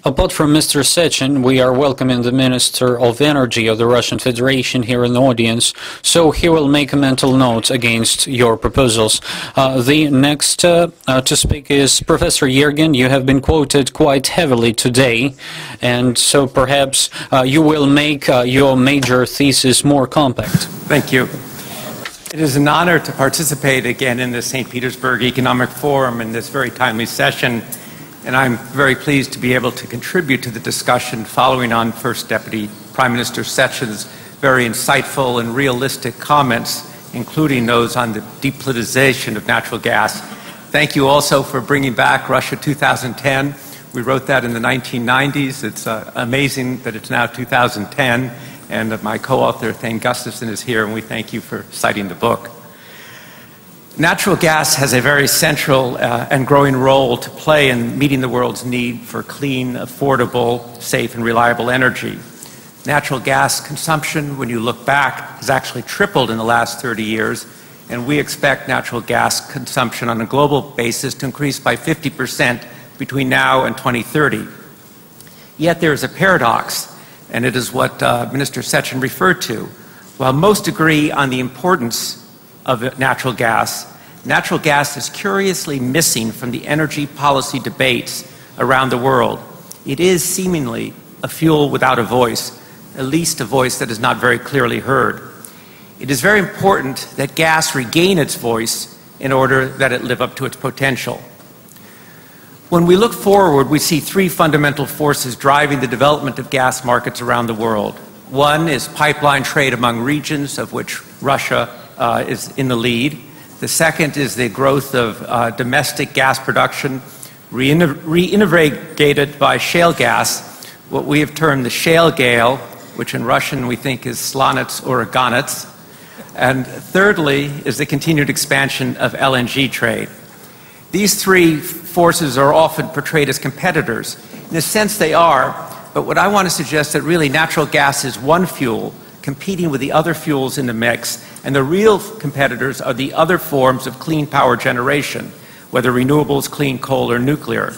Apart from Mr. Sechin, we are welcoming the Minister of Energy of the Russian Federation here in the audience, so he will make a mental note against your proposals. The next to speak is Professor Yergin. You have been quoted quite heavily today, and so perhaps you will make your major thesis more compact. Thank you. It is an honor to participate again in the St. Petersburg Economic Forum in this very timely session. And I'm very pleased to be able to contribute to the discussion following on First Deputy Prime Minister Sechin's very insightful and realistic comments, including those on the depoliticization of natural gas. Thank you also for bringing back Russia 2010. We wrote that in the 1990s. It's amazing that it's now 2010. And my co-author, Thane Gustafson, is here, and we thank you for citing the book. Natural gas has a very central and growing role to play in meeting the world's need for clean, affordable, safe, and reliable energy. Natural gas consumption, when you look back, has actually tripled in the last 30 years, and we expect natural gas consumption on a global basis to increase by 50% between now and 2030. Yet there is a paradox, and it is what Minister Sechin referred to. While most agree on the importance of natural gas is curiously missing from the energy policy debates around the world. It is seemingly a fuel without a voice, at least a voice that is not very clearly heard. It is very important that gas regain its voice in order that it live up to its potential. When we look forward, we see three fundamental forces driving the development of gas markets around the world. One is pipeline trade among regions, of which Russia is in the lead. The second is the growth of domestic gas production, reintegrated by shale gas, what we have termed the shale gale, which in Russian we think is slanets or aganets. And thirdly is the continued expansion of LNG trade. These three forces are often portrayed as competitors. In a sense they are, but what I want to suggest that really natural gas is one fuel competing with the other fuels in the mix, and the real competitors are the other forms of clean power generation, whether renewables, clean coal, or nuclear.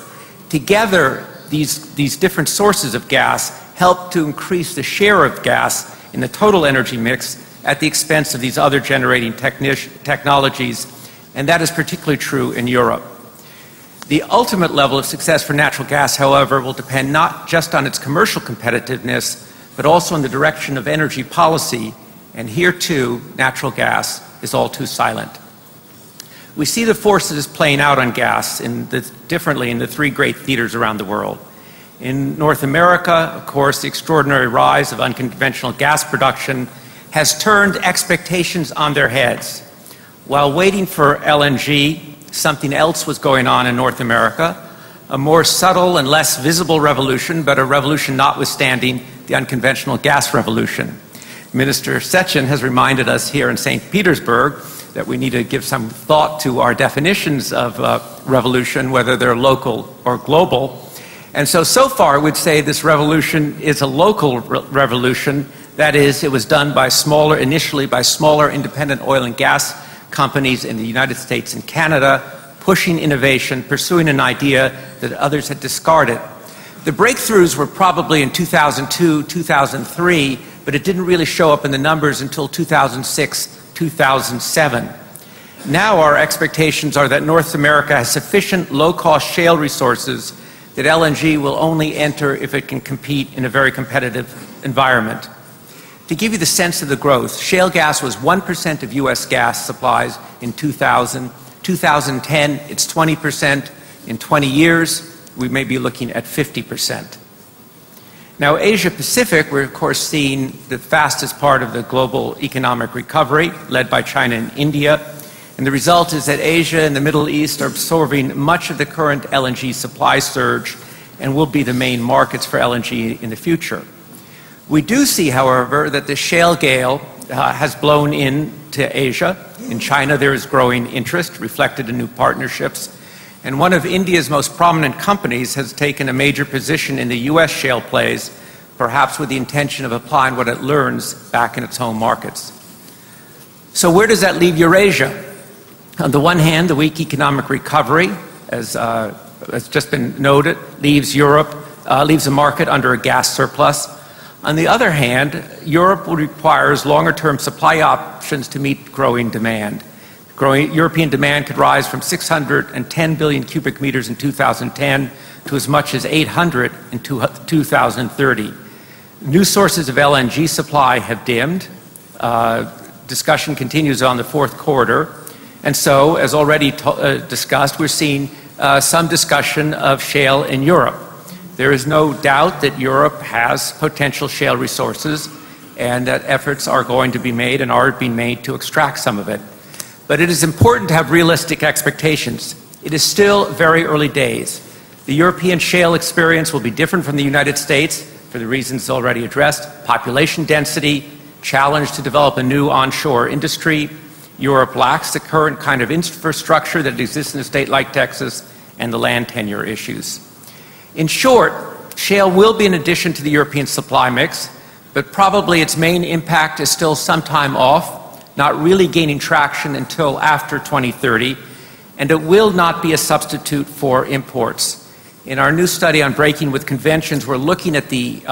Together, these different sources of gas help to increase the share of gas in the total energy mix at the expense of these other generating technologies, and that is particularly true in Europe. The ultimate level of success for natural gas, however, will depend not just on its commercial competitiveness, but also in the direction of energy policy, and here too, natural gas is all too silent. We see the forces playing out on gas differently in the three great theaters around the world. In North America, of course, the extraordinary rise of unconventional gas production has turned expectations on their heads. While waiting for LNG, something else was going on in North America, a more subtle and less visible revolution, but a revolution notwithstanding the unconventional gas revolution. Minister Sechin has reminded us here in St. Petersburg that we need to give some thought to our definitions of revolution, whether they're local or global. And so far, we'd say this revolution is a local revolution. That is, it was done by initially by smaller independent oil and gas companies in the United States and Canada, pushing innovation, pursuing an idea that others had discarded. The breakthroughs were probably in 2002, 2003, but it didn't really show up in the numbers until 2006, 2007. Now our expectations are that North America has sufficient low-cost shale resources that LNG will only enter if it can compete in a very competitive environment. To give you the sense of the growth, shale gas was 1% of U.S. gas supplies in 2000. 2010, it's 20%. In 20 years, we may be looking at 50%. Now, Asia Pacific, we're of course seeing the fastest part of the global economic recovery, led by China and India. And the result is that Asia and the Middle East are absorbing much of the current LNG supply surge and will be the main markets for LNG in the future. We do see, however, that the shale gale has blown into Asia. In China, there is growing interest, reflected in new partnerships. And one of India's most prominent companies has taken a major position in the U.S. shale plays, perhaps with the intention of applying what it learns back in its home markets. So where does that leave Eurasia? On the one hand, the weak economic recovery, as just been noted, leaves Europe leaves the market under a gas surplus. On the other hand, Europe requires longer-term supply options to meet growing demand. Growing European demand could rise from 610 billion cubic meters in 2010 to as much as 800 in 2030. New sources of LNG supply have dimmed. Discussion continues on the fourth quarter. And so, as already discussed, we're seeing some discussion of shale in Europe. There is no doubt that Europe has potential shale resources and that efforts are going to be made and are being made to extract some of it. But it is important to have realistic expectations. It is still very early days. The European shale experience will be different from the United States for the reasons already addressed: population density, challenge to develop a new onshore industry. Europe lacks the current kind of infrastructure that exists in a state like Texas, and the land tenure issues. In short, shale will be an addition to the European supply mix, but probably its main impact is still some time off, not really gaining traction until after 2030, and it will not be a substitute for imports. In our new study on breaking with conventions, we're looking at the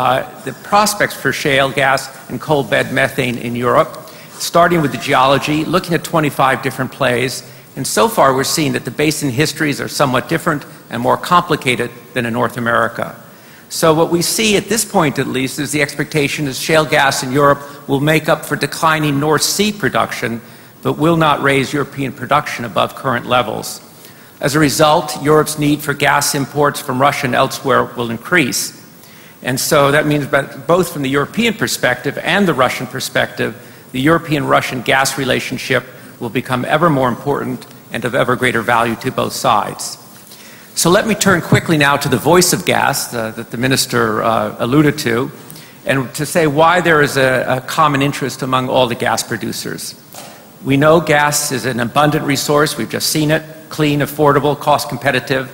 prospects for shale gas and coal bed methane in Europe, starting with the geology, looking at 25 different plays, and so far we're seeing that the basin histories are somewhat different and more complicated than in North America. So what we see at this point, at least, is the expectation is shale gas in Europe will make up for declining North Sea production, but will not raise European production above current levels. As a result, Europe's need for gas imports from Russia and elsewhere will increase. And so that means that both from the European perspective and the Russian perspective, the European-Russian gas relationship will become ever more important and of ever greater value to both sides. So let me turn quickly now to the voice of gas that the minister alluded to, and to say why there is a common interest among all the gas producers. We know gas is an abundant resource. We've just seen it: clean, affordable, cost competitive.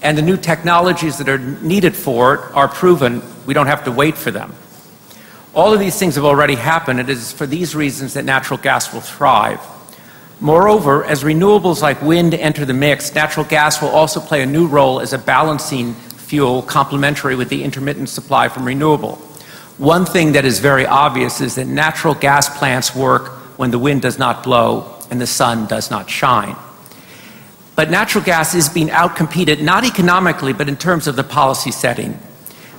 And the new technologies that are needed for it are proven. We don't have to wait for them. All of these things have already happened. It is for these reasons that natural gas will thrive. Moreover, as renewables like wind enter the mix, natural gas will also play a new role as a balancing fuel, complementary with the intermittent supply from renewable. One thing that is very obvious is that natural gas plants work when the wind does not blow and the sun does not shine. But natural gas is being outcompeted, not economically, but in terms of the policy setting.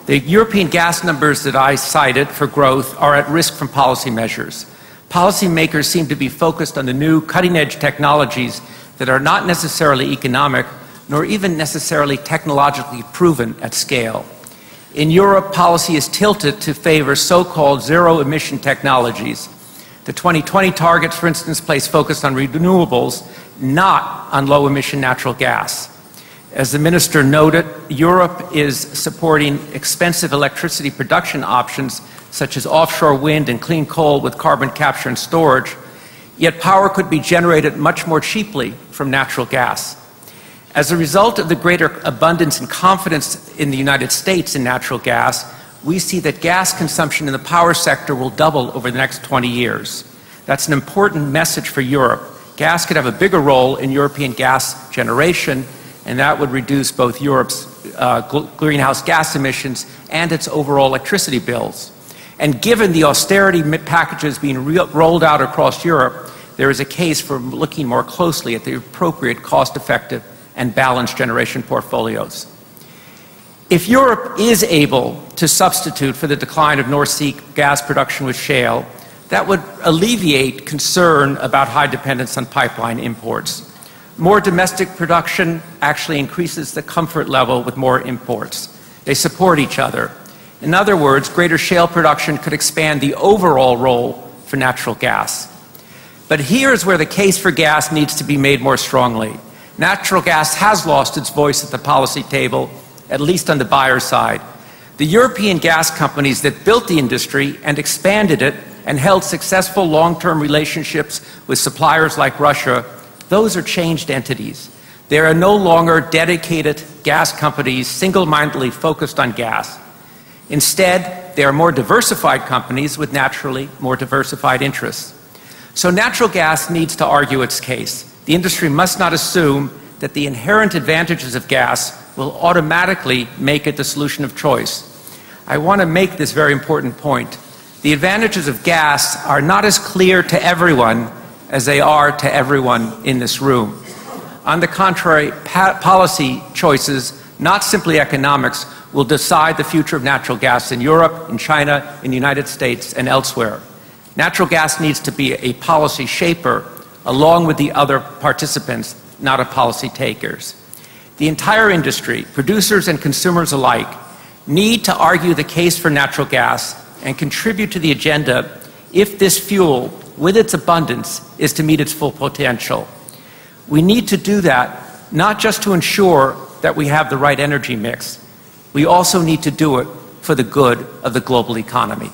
The European gas numbers that I cited for growth are at risk from policy measures. Policymakers seem to be focused on the new cutting-edge technologies that are not necessarily economic, nor even necessarily technologically proven at scale. In Europe, policy is tilted to favor so-called zero-emission technologies. The 2020 targets, for instance, place focus on renewables, not on low-emission natural gas. As the minister noted, Europe is supporting expensive electricity production options such as offshore wind and clean coal with carbon capture and storage, yet power could be generated much more cheaply from natural gas. As a result of the greater abundance and confidence in the United States in natural gas, we see that gas consumption in the power sector will double over the next 20 years. That's an important message for Europe. Gas could have a bigger role in European gas generation, and that would reduce both Europe's greenhouse gas emissions and its overall electricity bills. And given the austerity packages being rolled out across Europe, there is a case for looking more closely at the appropriate cost-effective and balanced generation portfolios. If Europe is able to substitute for the decline of North Sea gas production with shale, that would alleviate concern about high dependence on pipeline imports. More domestic production actually increases the comfort level with more imports. They support each other. In other words, greater shale production could expand the overall role for natural gas. But here's where the case for gas needs to be made more strongly. Natural gas has lost its voice at the policy table, at least on the buyer side. The European gas companies that built the industry and expanded it and held successful long-term relationships with suppliers like Russia, those are changed entities. They are no longer dedicated gas companies single-mindedly focused on gas. Instead, they are more diversified companies with naturally more diversified interests. So natural gas needs to argue its case. The industry must not assume that the inherent advantages of gas will automatically make it the solution of choice. I want to make this very important point. The advantages of gas are not as clear to everyone as they are to everyone in this room. On the contrary, policy choices, not simply economics, will decide the future of natural gas in Europe, in China, in the United States, and elsewhere. Natural gas needs to be a policy shaper along with the other participants, not a policy takers. The entire industry, producers and consumers alike, need to argue the case for natural gas and contribute to the agenda if this fuel, with its abundance, is to meet its full potential. We need to do that not just to ensure that we have the right energy mix. We also need to do it for the good of the global economy.